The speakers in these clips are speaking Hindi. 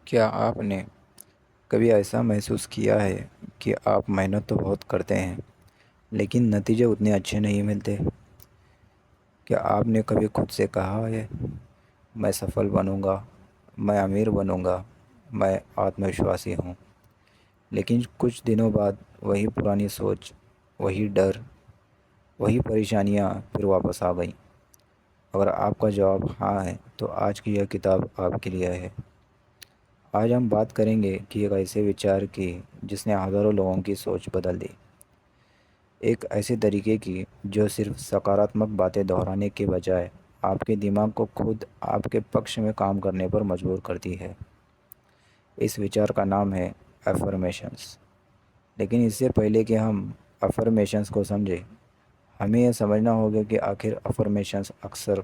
क्या आपने कभी ऐसा महसूस किया है कि आप मेहनत तो बहुत करते हैं लेकिन नतीजे उतने अच्छे नहीं मिलते? क्या आपने कभी खुद से कहा है, मैं सफल बनूंगा, मैं अमीर बनूंगा, मैं आत्मविश्वासी हूँ, लेकिन कुछ दिनों बाद वही पुरानी सोच, वही डर, वही परेशानियाँ फिर वापस आ गई? अगर आपका जवाब हाँ है तो आज की यह किताब आपके लिए है। आज हम बात करेंगे कि एक ऐसे विचार की जिसने हज़ारों लोगों की सोच बदल दी। एक ऐसे तरीके की जो सिर्फ सकारात्मक बातें दोहराने के बजाय आपके दिमाग को खुद आपके पक्ष में काम करने पर मजबूर करती है। इस विचार का नाम है अफर्मेशंस। लेकिन इससे पहले कि हम अफर्मेशंस को समझें, हमें यह समझना होगा कि आखिर अफर्मेशंस अक्सर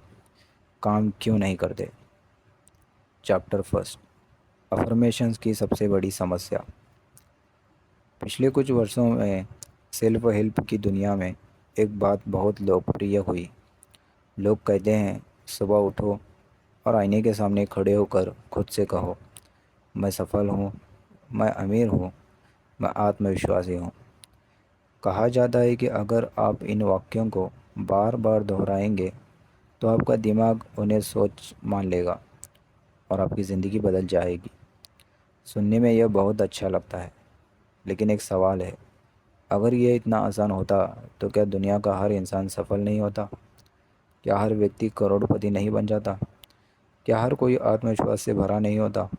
काम क्यों नहीं करते। चैप्टर फर्स्ट, अफर्मेशंस की सबसे बड़ी समस्या। पिछले कुछ वर्षों में सेल्फ हेल्प की दुनिया में एक बात बहुत लोकप्रिय हुई। लोग कहते हैं, सुबह उठो और आईने के सामने खड़े होकर खुद से कहो, मैं सफल हूँ, मैं अमीर हूँ, मैं आत्मविश्वासी हूँ। कहा जाता है कि अगर आप इन वाक्यों को बार बार दोहराएंगे तो आपका दिमाग उन्हें सोच मान लेगा और आपकी ज़िंदगी बदल जाएगी। सुनने में यह बहुत अच्छा लगता है, लेकिन एक सवाल है, अगर ये इतना आसान होता तो क्या दुनिया का हर इंसान सफल नहीं होता? क्या हर व्यक्ति करोड़पति नहीं बन जाता? क्या हर कोई आत्मविश्वास से भरा नहीं होता?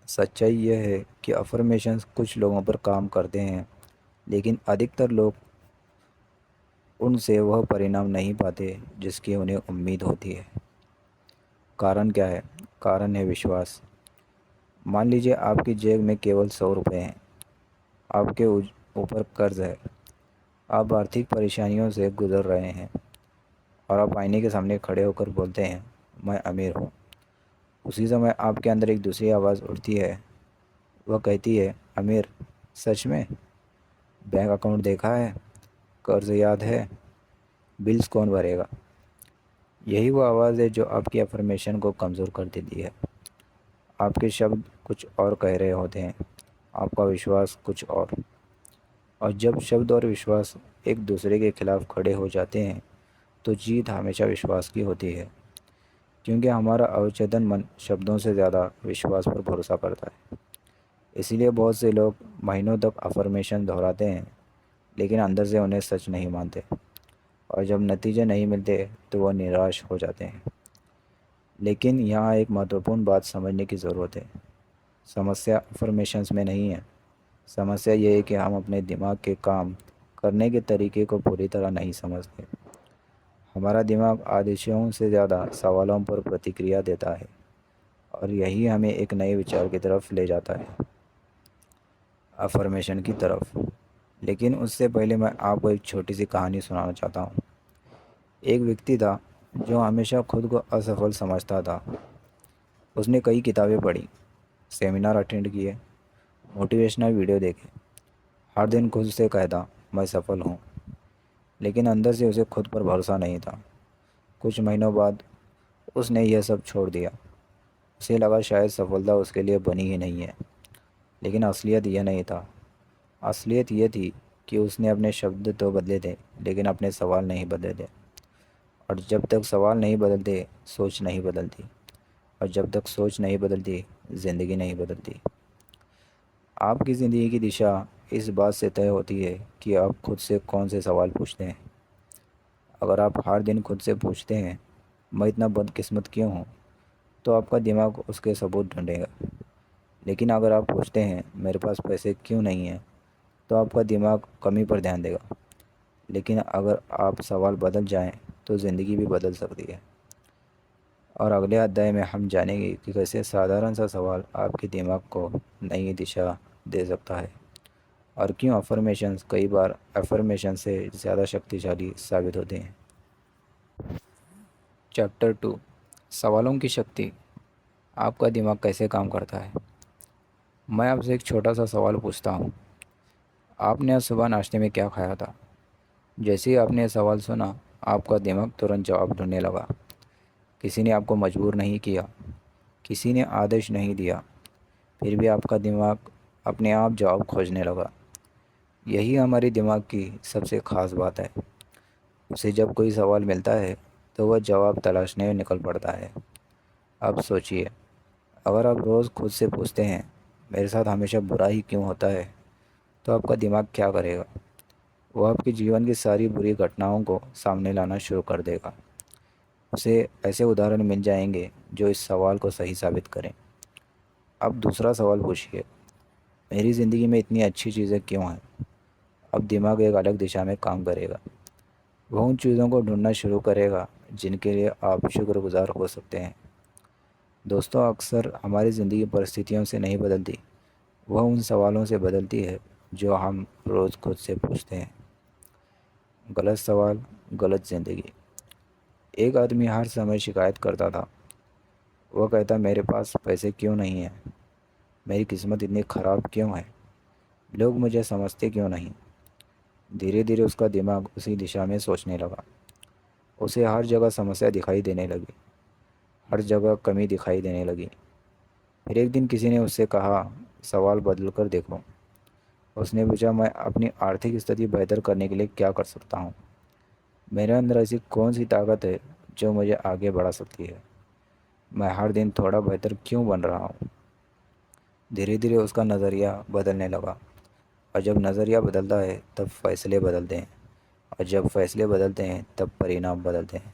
सच्चाई यह है कि अफर्मेशंस कुछ लोगों पर काम करते हैं, लेकिन अधिकतर लोग उनसे वह परिणाम नहीं पाते जिसकी उन्हें उम्मीद होती है। कारण क्या है? कारण है विश्वास। मान लीजिए आपकी जेब में केवल 100 रुपये हैं, आपके ऊपर कर्ज है, आप आर्थिक परेशानियों से गुजर रहे हैं और आप आईने के सामने खड़े होकर बोलते हैं, मैं अमीर हूँ। उसी समय आपके अंदर एक दूसरी आवाज़ उठती है। वह कहती है, अमीर? सच में? बैंक अकाउंट देखा है? कर्ज याद है? बिल्स कौन भरेगा? यही वो आवाज़ है जो आपकी अफर्मेशन को कमज़ोर कर देती है। आपके शब्द कुछ और कह रहे होते हैं, आपका विश्वास कुछ और जब शब्द और विश्वास एक दूसरे के खिलाफ खड़े हो जाते हैं तो जीत हमेशा विश्वास की होती है, क्योंकि हमारा अवचेतन मन शब्दों से ज़्यादा विश्वास पर भरोसा करता है। इसीलिए बहुत से लोग महीनों तक अफर्मेशन दोहराते हैं, लेकिन अंदर से उन्हें सच नहीं मानते, और जब नतीजे नहीं मिलते तो वह निराश हो जाते हैं। लेकिन यहाँ एक महत्वपूर्ण बात समझने की ज़रूरत है। समस्या अफर्मेशंस में नहीं है। समस्या ये है कि हम अपने दिमाग के काम करने के तरीके को पूरी तरह नहीं समझते। हमारा दिमाग आदेशों से ज़्यादा सवालों पर प्रतिक्रिया देता है, और यही हमें एक नए विचार की तरफ ले जाता है, अफर्मेशन की तरफ। लेकिन उससे पहले मैं आपको एक छोटी सी कहानी सुनाना चाहता हूँ। एक व्यक्ति था जो हमेशा खुद को असफल समझता था। उसने कई किताबें पढ़ी, सेमिनार अटेंड किए, मोटिवेशनल वीडियो देखे, हर दिन खुद से कहता, मैं सफल हूँ, लेकिन अंदर से उसे खुद पर भरोसा नहीं था। कुछ महीनों बाद उसने यह सब छोड़ दिया। उसे लगा शायद सफलता उसके लिए बनी ही नहीं है। लेकिन असलियत यह नहीं था। असलियत यह थी कि उसने अपने शब्द तो बदले थे, लेकिन अपने सवाल नहीं बदले थे। और जब तक सवाल नहीं बदलते, सोच नहीं बदलती। और जब तक सोच नहीं बदलती, ज़िंदगी नहीं बदलती। आपकी ज़िंदगी की दिशा इस बात से तय होती है कि आप खुद से कौन से सवाल पूछते हैं। अगर आप हर दिन खुद से पूछते हैं, मैं इतना बदकिस्मत क्यों हूँ, तो आपका दिमाग उसके सबूत ढूंढेगा। लेकिन अगर आप पूछते हैं, मेरे पास पैसे क्यों नहीं हैं, तो आपका दिमाग कमी पर ध्यान देगा। लेकिन अगर आप सवाल बदल जाएं, तो ज़िंदगी भी बदल सकती है। और अगले अध्याय में हम जानेंगे कि कैसे साधारण सा सवाल आपके दिमाग को नई दिशा दे सकता है, और क्यों अफर्मेशंस कई बार अफर्मेशन से ज़्यादा शक्तिशाली साबित होते हैं। चैप्टर 2, सवालों की शक्ति। आपका दिमाग कैसे काम करता है। मैं आपसे एक छोटा सा सवाल पूछता हूँ, आपने आज सुबह नाश्ते में क्या खाया था? जैसे ही आपने यह सवाल सुना, आपका दिमाग तुरंत जवाब ढूंढने लगा। किसी ने आपको मजबूर नहीं किया, किसी ने आदेश नहीं दिया, फिर भी आपका दिमाग अपने आप जवाब खोजने लगा। यही हमारी दिमाग की सबसे ख़ास बात है। उसे जब कोई सवाल मिलता है तो वह जवाब तलाशने में निकल पड़ता है। अब सोचिए, अगर आप रोज़ खुद से पूछते हैं मेरे साथ हमेशा बुरा ही क्यों होता है, तो आपका दिमाग क्या करेगा? वो आपके जीवन की सारी बुरी घटनाओं को सामने लाना शुरू कर देगा। उसे ऐसे उदाहरण मिल जाएंगे जो इस सवाल को सही साबित करें। अब दूसरा सवाल पूछिए, मेरी ज़िंदगी में इतनी अच्छी चीज़ें क्यों हैं? अब दिमाग एक अलग दिशा में काम करेगा। वह उन चीज़ों को ढूंढना शुरू करेगा जिनके लिए आप शुक्रगुजार हो सकते हैं। दोस्तों, अक्सर हमारी ज़िंदगी परिस्थितियों से नहीं बदलती, वह उन सवालों से बदलती है जो हम रोज़ खुद से पूछते हैं। गलत सवाल, गलत ज़िंदगी। एक आदमी हर समय शिकायत करता था। वह कहता, मेरे पास पैसे क्यों नहीं हैं, मेरी किस्मत इतनी ख़राब क्यों है, लोग मुझे समझते क्यों नहीं। धीरे धीरे उसका दिमाग उसी दिशा में सोचने लगा। उसे हर जगह समस्या दिखाई देने लगी, हर जगह कमी दिखाई देने लगी। फिर एक दिन किसी ने उससे कहा, सवाल बदल कर देखो। उसने पूछा, मैं अपनी आर्थिक स्थिति बेहतर करने के लिए क्या कर सकता हूँ? मेरे अंदर ऐसी कौन सी ताकत है जो मुझे आगे बढ़ा सकती है? मैं हर दिन थोड़ा बेहतर क्यों बन रहा हूँ? धीरे धीरे उसका नज़रिया बदलने लगा। और जब नज़रिया बदलता है तब फैसले बदलते हैं, और जब फैसले बदलते हैं तब परिणाम बदलते हैं।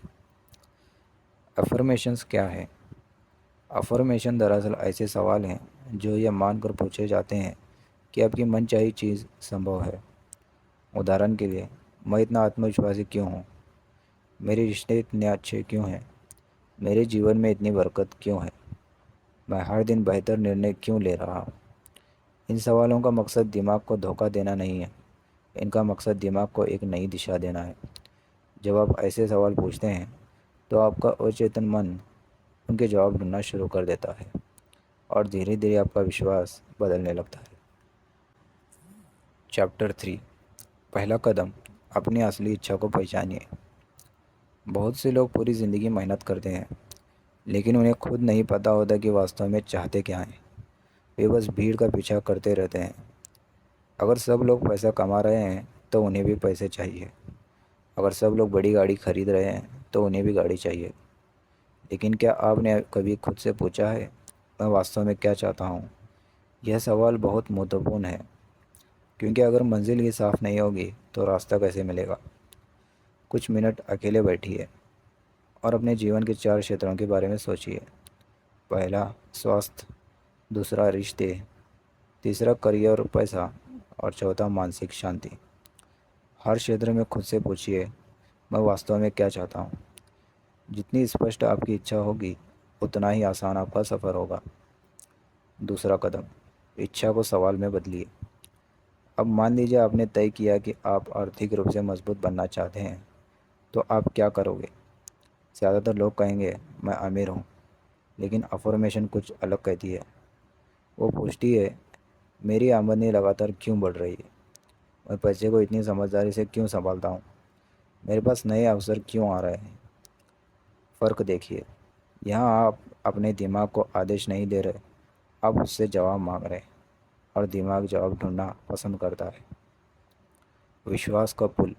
अफर्मेशंस क्या है? अफर्मेशन दरअसल ऐसे सवाल हैं जो ये मानकर पूछे जाते हैं कि आपकी मनचाही चीज़ संभव है। उदाहरण के लिए, मैं इतना आत्मविश्वासी क्यों हूँ, मेरे रिश्ते इतने अच्छे क्यों हैं, मेरे जीवन में इतनी बरकत क्यों है, मैं हर दिन बेहतर निर्णय क्यों ले रहा हूँ। इन सवालों का मकसद दिमाग को धोखा देना नहीं है, इनका मकसद दिमाग को एक नई दिशा देना है। जब आप ऐसे सवाल पूछते हैं तो आपका अचेतन मन उनके जवाब ढूंढना शुरू कर देता है, और धीरे धीरे आपका विश्वास बदलने लगता है। चैप्टर 3, पहला कदम, अपनी असली इच्छा को पहचानिए। बहुत से लोग पूरी ज़िंदगी मेहनत करते हैं, लेकिन उन्हें खुद नहीं पता होता कि वास्तव में चाहते क्या हैं। वे बस भीड़ का पीछा करते रहते हैं। अगर सब लोग पैसा कमा रहे हैं तो उन्हें भी पैसे चाहिए। अगर सब लोग बड़ी गाड़ी खरीद रहे हैं तो उन्हें भी गाड़ी चाहिए। लेकिन क्या आपने कभी खुद से पूछा है, मैं वास्तव में क्या चाहता हूँ? यह सवाल बहुत महत्वपूर्ण है, क्योंकि अगर मंजिल ही साफ नहीं होगी तो रास्ता कैसे मिलेगा। कुछ मिनट अकेले बैठिए और अपने जीवन के 4 क्षेत्रों के बारे में सोचिए। पहला, स्वास्थ्य। दूसरा, रिश्ते। तीसरा, करियर और पैसा। और चौथा, मानसिक शांति। हर क्षेत्र में खुद से पूछिए, मैं वास्तव में क्या चाहता हूँ। जितनी स्पष्ट आपकी इच्छा होगी उतना ही आसान आपका सफ़र होगा। दूसरा कदम, इच्छा को सवाल में बदलिए। अब मान लीजिए आपने तय किया कि आप आर्थिक रूप से मजबूत बनना चाहते हैं, तो आप क्या करोगे? ज़्यादातर लोग कहेंगे, मैं अमीर हूँ। लेकिन अफर्मेशन कुछ अलग कहती है। वो पूछती है, मेरी आमदनी लगातार क्यों बढ़ रही है, मैं पैसे को इतनी समझदारी से क्यों संभालता हूँ, मेरे पास नए अवसर क्यों आ रहे हैं। फ़र्क देखिए, यहाँ आप अपने दिमाग को आदेश नहीं दे रहे, आप उससे जवाब मांग रहे हैं, और दिमाग जवाब ढूंढना पसंद करता है। विश्वास का पुल।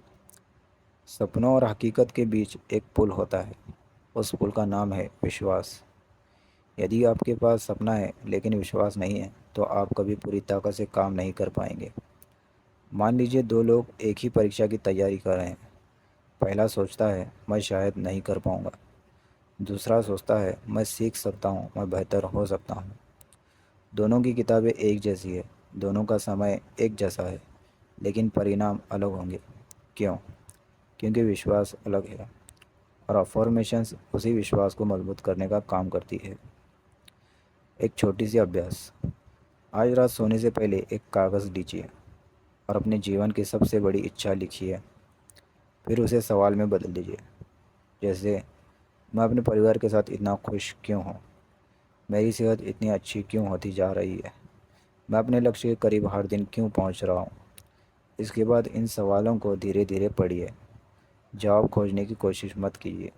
सपनों और हकीकत के बीच एक पुल होता है, उस पुल का नाम है विश्वास। यदि आपके पास सपना है लेकिन विश्वास नहीं है तो आप कभी पूरी ताकत से काम नहीं कर पाएंगे। मान लीजिए 2 लोग एक ही परीक्षा की तैयारी कर रहे हैं। पहला सोचता है, मैं शायद नहीं कर पाऊंगा। दूसरा सोचता है, मैं सीख सकता हूँ, मैं बेहतर हो सकता हूँ। दोनों की किताबें एक जैसी है, दोनों का समय एक जैसा है, लेकिन परिणाम अलग होंगे। क्यों? क्योंकि विश्वास अलग है, और अफर्मेशंस उसी विश्वास को मजबूत करने का काम करती है। एक छोटी सी अभ्यास। आज रात सोने से पहले एक कागज़ लीजिए और अपने जीवन की सबसे बड़ी इच्छा लिखिए। फिर उसे सवाल में बदल दीजिए, जैसे, मैं अपने परिवार के साथ इतना खुश क्यों हूँ, मेरी सेहत इतनी अच्छी क्यों होती जा रही है, मैं अपने लक्ष्य के करीब हर दिन क्यों पहुँच रहा हूँ। इसके बाद इन सवालों को धीरे धीरे पढ़िए। जवाब खोजने की कोशिश मत कीजिए,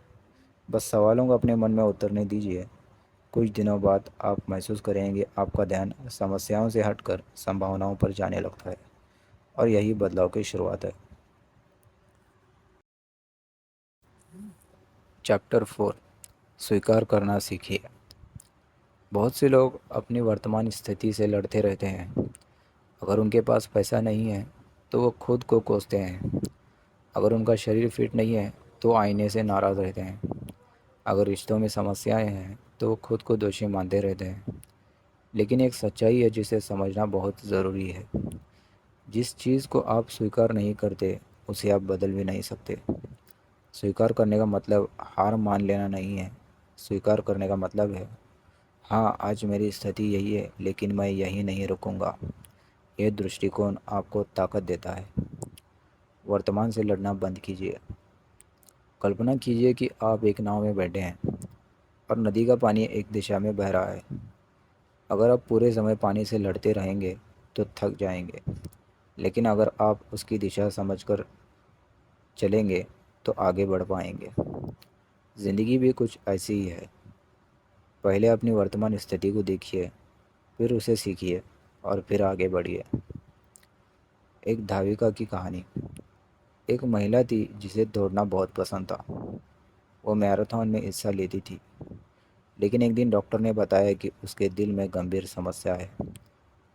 बस सवालों को अपने मन में उतरने दीजिए। कुछ दिनों बाद आप महसूस करेंगे आपका ध्यान समस्याओं से हटकर संभावनाओं पर जाने लगता है, और यही बदलाव की शुरुआत है। चैप्टर 4, स्वीकार करना सीखिए। बहुत से लोग अपनी वर्तमान स्थिति से लड़ते रहते हैं। अगर उनके पास पैसा नहीं है तो वो खुद को कोसते हैं। अगर उनका शरीर फिट नहीं है तो आईने से नाराज़ रहते हैं। अगर रिश्तों में समस्याएं हैं तो वो खुद को दोषी मानते रहते हैं। लेकिन एक सच्चाई है जिसे समझना बहुत ज़रूरी है। जिस चीज़ को आप स्वीकार नहीं करते उसे आप बदल भी नहीं सकते। स्वीकार करने का मतलब हार मान लेना नहीं है। स्वीकार करने का मतलब है, हाँ आज मेरी स्थिति यही है लेकिन मैं यहीं नहीं रुकूंगा। यह दृष्टिकोण आपको ताकत देता है। वर्तमान से लड़ना बंद कीजिए। कल्पना कीजिए कि आप एक नाव में बैठे हैं और नदी का पानी एक दिशा में बह रहा है। अगर आप पूरे समय पानी से लड़ते रहेंगे तो थक जाएंगे, लेकिन अगर आप उसकी दिशा समझकर चलेंगे तो आगे बढ़ पाएंगे। ज़िंदगी भी कुछ ऐसी ही है। पहले अपनी वर्तमान स्थिति को देखिए, फिर उसे सीखिए और फिर आगे बढ़िए। एक धाविका की कहानी। एक महिला थी जिसे दौड़ना बहुत पसंद था। वो मैराथन में हिस्सा लेती थी, लेकिन एक दिन डॉक्टर ने बताया कि उसके दिल में गंभीर समस्या है,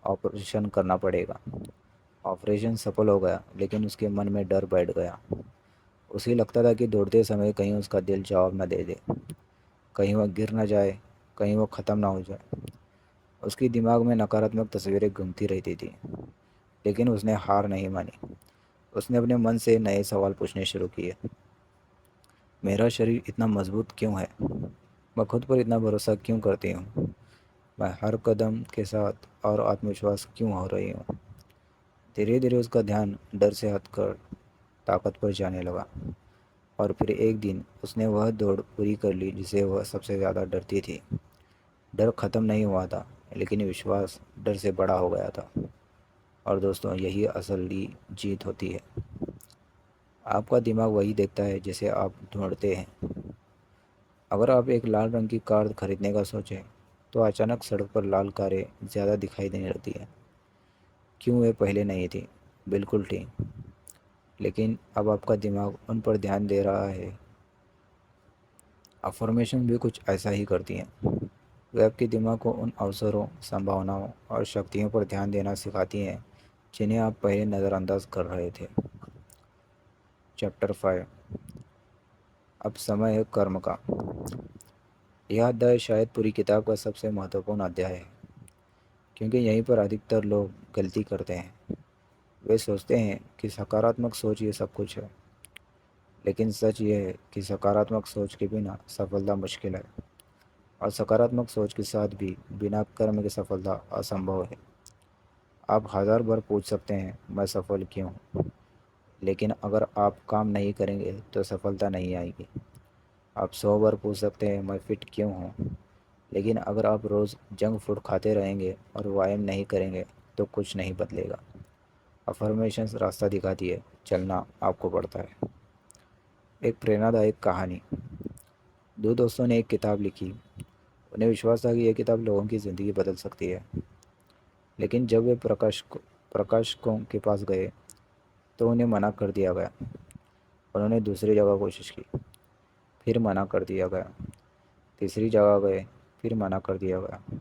ऑपरेशन करना पड़ेगा। ऑपरेशन सफल हो गया, लेकिन उसके मन में डर बैठ गया। उसे लगता था कि दौड़ते समय कहीं उसका दिल जवाब न दे दे, कहीं वह गिर न जाए, कहीं वो ख़त्म ना हो जाए। उसके दिमाग में नकारात्मक तस्वीरें घूमती रहती थी, लेकिन उसने हार नहीं मानी। उसने अपने मन से नए सवाल पूछने शुरू किए। मेरा शरीर इतना मजबूत क्यों है? मैं खुद पर इतना भरोसा क्यों करती हूँ? मैं हर कदम के साथ और आत्मविश्वास क्यों हो रही हूँ? धीरे धीरे उसका ध्यान डर से हटकर ताकत पर जाने लगा, और फिर एक दिन उसने वह दौड़ पूरी कर ली जिसे वह सबसे ज़्यादा डरती थी। डर ख़त्म नहीं हुआ था, लेकिन विश्वास डर से बड़ा हो गया था। और दोस्तों, यही असली जीत होती है। आपका दिमाग वही देखता है जिसे आप ढूंढते हैं। अगर आप एक लाल रंग की कार खरीदने का सोचें तो अचानक सड़क पर लाल कारें ज़्यादा दिखाई देने लगती हैं। क्यों? वे पहले नहीं थी? बिल्कुल ठीक। लेकिन अब आपका दिमाग उन पर ध्यान दे रहा है। अफर्मेशन भी कुछ ऐसा ही करती हैं। वे आपके दिमाग को उन अवसरों, संभावनाओं और शक्तियों पर ध्यान देना सिखाती हैं जिन्हें आप पहले नज़रअंदाज कर रहे थे। चैप्टर 5, अब समय है कर्म का। यह अध्याय शायद पूरी किताब का सबसे महत्वपूर्ण अध्याय है, क्योंकि यहीं पर अधिकतर लोग गलती करते हैं। वे सोचते हैं कि सकारात्मक सोच ये सब कुछ है, लेकिन सच ये है कि सकारात्मक सोच के बिना सफलता मुश्किल है, और सकारात्मक सोच के साथ भी बिना कर्म की सफलता असंभव है। आप हज़ार बार पूछ सकते हैं, मैं सफल क्यों हूँ? लेकिन अगर आप काम नहीं करेंगे तो सफलता नहीं आएगी। आप 100 बार पूछ सकते हैं, मैं फिट क्यों हूँ? लेकिन अगर आप रोज़ जंक फूड खाते रहेंगे और व्यायाम नहीं करेंगे तो कुछ नहीं बदलेगा। अफर्मेशंस रास्ता दिखाती है, चलना आपको पड़ता है। एक प्रेरणादायक कहानी। दो दोस्तों ने एक किताब लिखी। उन्हें विश्वास था कि यह किताब लोगों की ज़िंदगी बदल सकती है। लेकिन जब वे प्रकाशकों के पास गए तो उन्हें मना कर दिया गया। उन्होंने दूसरी जगह कोशिश की, फिर मना कर दिया गया। तीसरी जगह गए, फिर मना कर दिया गया।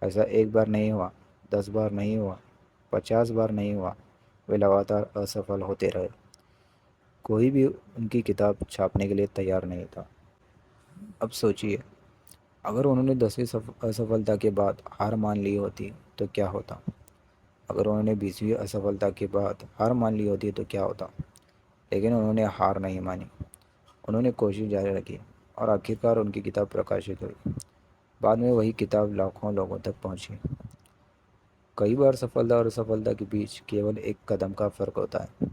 ऐसा एक बार नहीं हुआ, 10 बार नहीं हुआ, 50 बार नहीं हुआ। वे लगातार असफल होते रहे। कोई भी उनकी किताब छापने के लिए तैयार नहीं था। अब सोचिए, अगर उन्होंने 10वीं असफलता के बाद हार मान ली होती तो क्या होता? अगर उन्होंने 20वीं असफलता के बाद हार मान ली होती तो क्या होता? लेकिन उन्होंने हार नहीं मानी। उन्होंने कोशिश जारी रखी, और आखिरकार उनकी किताब प्रकाशित हुई। बाद में वही किताब लाखों लोगों तक पहुंची। कई बार सफलता और असफलता के बीच केवल एक कदम का फ़र्क होता है,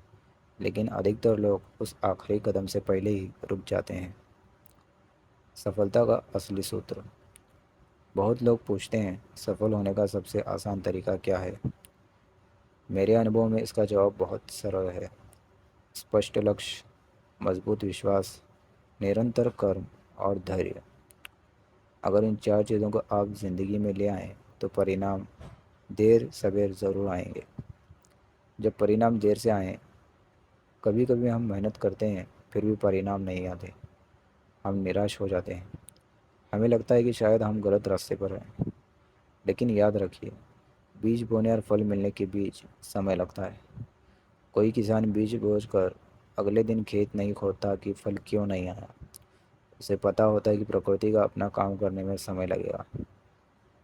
लेकिन अधिकतर लोग उस आखिरी कदम से पहले ही रुक जाते हैं। सफलता का असली सूत्र। बहुत लोग पूछते हैं, सफल होने का सबसे आसान तरीका क्या है? मेरे अनुभव में इसका जवाब बहुत सरल है। स्पष्ट लक्ष्य, मजबूत विश्वास, निरंतर कर्म और धैर्य। अगर इन 4 चीज़ों को आप ज़िंदगी में ले आएँ तो परिणाम देर सवेर ज़रूर आएंगे। जब परिणाम देर से आएँ, कभी कभी हम मेहनत करते हैं फिर भी परिणाम नहीं आते, हम निराश हो जाते हैं। हमें लगता है कि शायद हम गलत रास्ते पर हैं। लेकिन याद रखिए, बीज बोने और फल मिलने के बीच समय लगता है। कोई किसान बीज बोकर अगले दिन खेत नहीं खोदता कि फल क्यों नहीं आया। उसे पता होता है कि प्रकृति का अपना काम करने में समय लगेगा।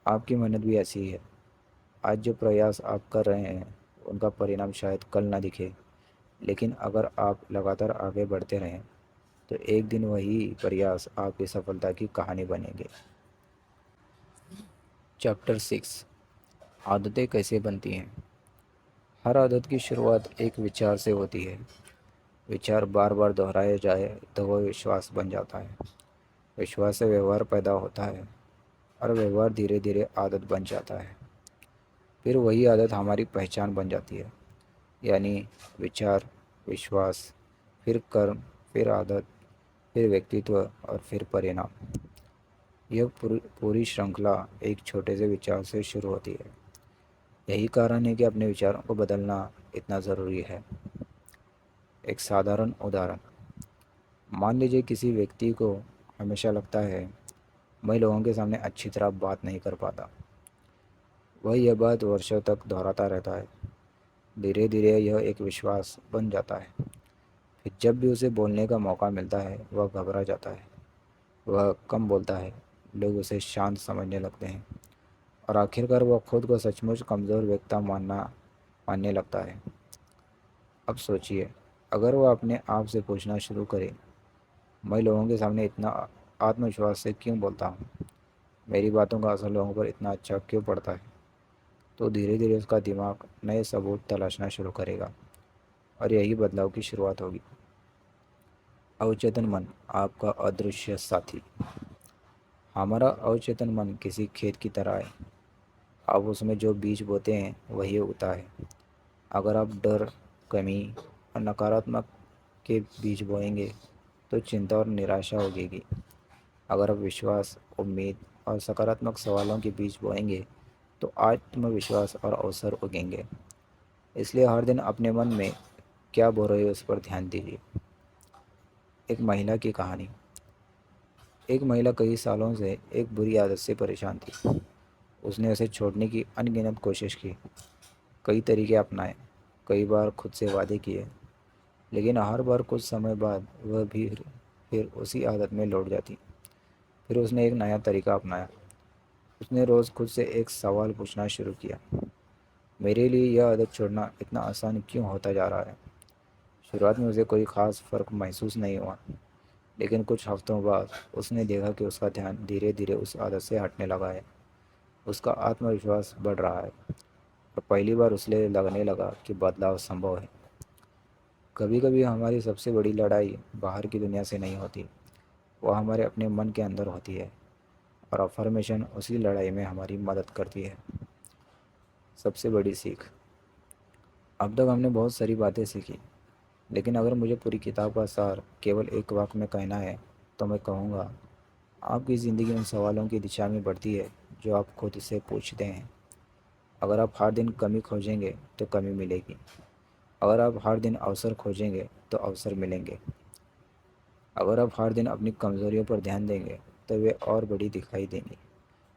आपकी मेहनत भी ऐसी ही है। आज जो प्रयास आप कर रहे हैं उनका परिणाम शायद कल ना दिखे, लेकिन अगर आप लगातार आगे बढ़ते रहें तो एक दिन वही प्रयास आपकी सफलता की कहानी बनेंगे। चैप्टर 6, आदतें कैसे बनती हैं। हर आदत की शुरुआत एक विचार से होती है। विचार बार बार दोहराया जाए तो वह विश्वास बन जाता है। विश्वास से व्यवहार पैदा होता है और व्यवहार धीरे धीरे आदत बन जाता है। फिर वही आदत हमारी पहचान बन जाती है। यानी विचार, विश्वास, फिर कर्म, फिर आदत, फिर व्यक्तित्व और फिर परिणाम। यह पूरी श्रृंखला एक छोटे से विचार से शुरू होती है। यही कारण है कि अपने विचारों को बदलना इतना ज़रूरी है। एक साधारण उदाहरण, मान लीजिए किसी व्यक्ति को हमेशा लगता है मैं लोगों के सामने अच्छी तरह बात नहीं कर पाता। वह यह बात वर्षों तक दोहराता रहता है। धीरे धीरे यह एक विश्वास बन जाता है। फिर जब भी उसे बोलने का मौका मिलता है वह घबरा जाता है। वह कम बोलता है, लोग उसे शांत समझने लगते हैं और आखिरकार वह खुद को सचमुच कमज़ोर व्यक्ति मानने लगता है। अब सोचिए, अगर वह अपने आप से पूछना शुरू करे, मैं लोगों के सामने इतना आत्मविश्वास से क्यों बोलता हूँ, मेरी बातों का असर लोगों पर इतना अच्छा क्यों पड़ता है, तो धीरे धीरे उसका दिमाग नए सबूत तलाशना शुरू करेगा और यही बदलाव की शुरुआत होगी। अवचेतन मन, आपका अदृश्य साथी। हमारा अवचेतन मन किसी खेत की तरह है। आप उसमें जो बीज बोते हैं वही उगता है। अगर आप डर, कमी और नकारात्मक के बीज बोएंगे तो चिंता और निराशा उगेगी। अगर आप विश्वास, उम्मीद और सकारात्मक सवालों के बीज बोएंगे तो आत्मविश्वास और अवसर उगेंगे। इसलिए हर दिन अपने मन में क्या बो रहे हो उस पर ध्यान दीजिए। एक महिला की कहानी। एक महिला कई सालों से एक बुरी आदत से परेशान थी। उसने उसे छोड़ने की अनगिनत कोशिश की, कई तरीके अपनाए, कई बार खुद से वादे किए, लेकिन हर बार कुछ समय बाद वह भी फिर उसी आदत में लौट जाती। फिर उसने एक नया तरीका अपनाया। उसने रोज़ खुद से एक सवाल पूछना शुरू किया, मेरे लिए यह आदत छोड़ना इतना आसान क्यों होता जा रहा है। शुरुआत में उसे कोई ख़ास फ़र्क महसूस नहीं हुआ, लेकिन कुछ हफ्तों बाद उसने देखा कि उसका ध्यान धीरे धीरे उस आदत से हटने लगा है। उसका आत्मविश्वास बढ़ रहा है और पहली बार उसे लगने लगा कि बदलाव संभव है। कभी कभी हमारी सबसे बड़ी लड़ाई बाहर की दुनिया से नहीं होती, वह हमारे अपने मन के अंदर होती है और अफर्मेशन उसी लड़ाई में हमारी मदद करती है। सबसे बड़ी सीख। अब तक हमने बहुत सारी बातें सीखी, लेकिन अगर मुझे पूरी किताब का सार केवल एक वाक्य में कहना है तो मैं कहूँगा, आपकी ज़िंदगी उन सवालों की दिशा में बढ़ती है जो आप खुद से पूछते हैं। अगर आप हर दिन कमी खोजेंगे तो कमी मिलेगी। अगर आप हर दिन अवसर खोजेंगे तो अवसर मिलेंगे। अगर आप हर दिन अपनी कमज़ोरियों पर ध्यान देंगे तो वे और बड़ी दिखाई देंगी।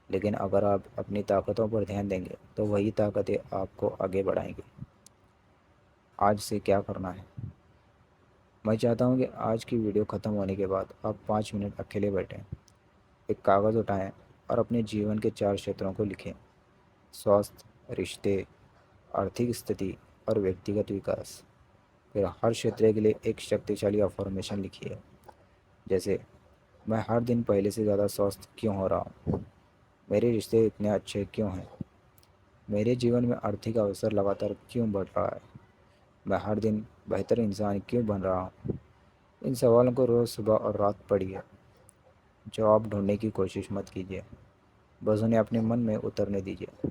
लेकिन अगर आप अपनी ताकतों पर ध्यान देंगे तो वही ताकतें आपको आगे बढ़ाएंगी। आज से क्या करना है। मैं चाहता हूँ कि आज की वीडियो ख़त्म होने के बाद आप 5 मिनट अकेले बैठें, एक कागज़ उठाएं और अपने जीवन के 4 क्षेत्रों को लिखें। स्वास्थ्य, रिश्ते, आर्थिक स्थिति और व्यक्तिगत विकास। फिर हर क्षेत्र के लिए एक शक्तिशाली अफर्मेशन लिखिए, जैसे मैं हर दिन पहले से ज़्यादा स्वस्थ क्यों हो रहा हूँ, मेरे रिश्ते इतने अच्छे क्यों हैं, मेरे जीवन में आर्थिक अवसर लगातार क्यों बढ़ रहा है, मैं हर दिन बेहतर इंसान क्यों बन रहा हूँ। इन सवालों को रोज़ सुबह और रात पढ़िए। जवाब ढूंढने की कोशिश मत कीजिए, बस उन्हें अपने मन में उतरने दीजिए।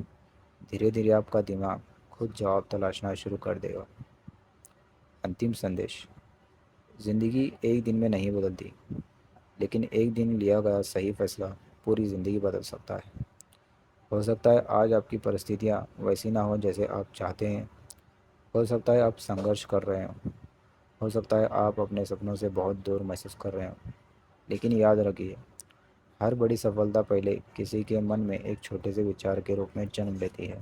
धीरे धीरे आपका दिमाग खुद जवाब तलाशना शुरू कर देगा। अंतिम संदेश। ज़िंदगी एक दिन में नहीं बदलती, लेकिन एक दिन लिया गया सही फैसला पूरी ज़िंदगी बदल सकता है। हो सकता है आज आपकी परिस्थितियाँ वैसी ना हो जैसे आप चाहते हैं। हो सकता है आप संघर्ष कर रहे हों। हो सकता है आप अपने सपनों से बहुत दूर महसूस कर रहे हों। लेकिन याद रखिए, हर बड़ी सफलता पहले किसी के मन में एक छोटे से विचार के रूप में जन्म लेती है।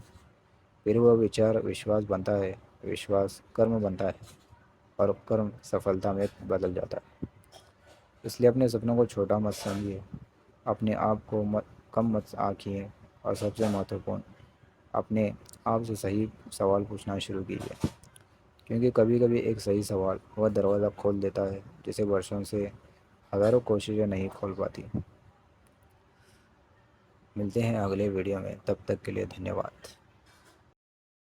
फिर वह विचार विश्वास बनता है, विश्वास कर्म बनता है और कर्म सफलता में बदल जाता है। इसलिए अपने सपनों को छोटा मत समझिए, अपने आप को कम मत आंकिए और सबसे महत्वपूर्ण, अपने आप से सही सवाल पूछना शुरू कीजिए। क्योंकि कभी कभी एक सही सवाल वह दरवाज़ा खोल देता है जिसे वर्षों से हज़ारों कोशिशें नहीं खोल पाती। मिलते हैं अगले वीडियो में, तब तक के लिए धन्यवाद।